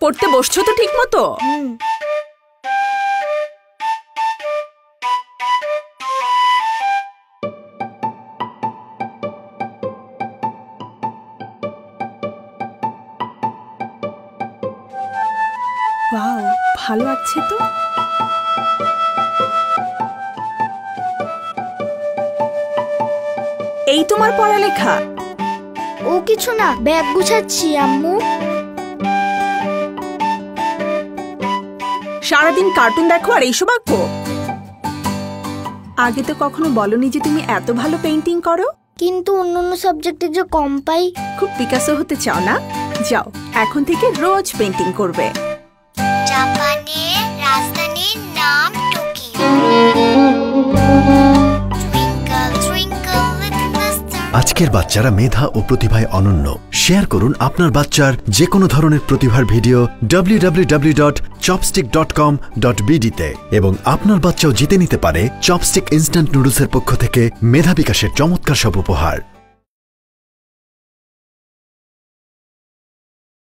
পড়তে বসছো তো ঠিক মতো? ওয়াও, ভালো লাগছে তো। এই তোমার পড়ালেখা? ও কিছু না, ব্যাগ গুছাচ্ছি আম্মু। সারাদিন কার্টুন দেখো আর এইসব আঁকো? আগে তো কখনো বলনি যে তুমি এত ভালো পেইন্টিং করো। কিন্তু অন্যান্য সাবজেক্টে যে কম পাই। খুব পিকাসো হতে চাও না? যাও, এখন থেকে রোজ পেইন্টিং করবে। জাপানের রাজধানীর নাম টোকিও। আজকের বাচ্চারা মেধা ও প্রতিভায় অনন্য। শেয়ার করুন আপনার বাচ্চার যে কোনো ধরনের প্রতিভার ভিডিও www.chopstick.com.bd তে এবং আপনার বাচ্চাও জিতে নিতে পারে চপস্টিক ইনস্ট্যান্ট নুডলসের পক্ষ থেকে মেধা বিকাশের চমৎকার সব উপহার।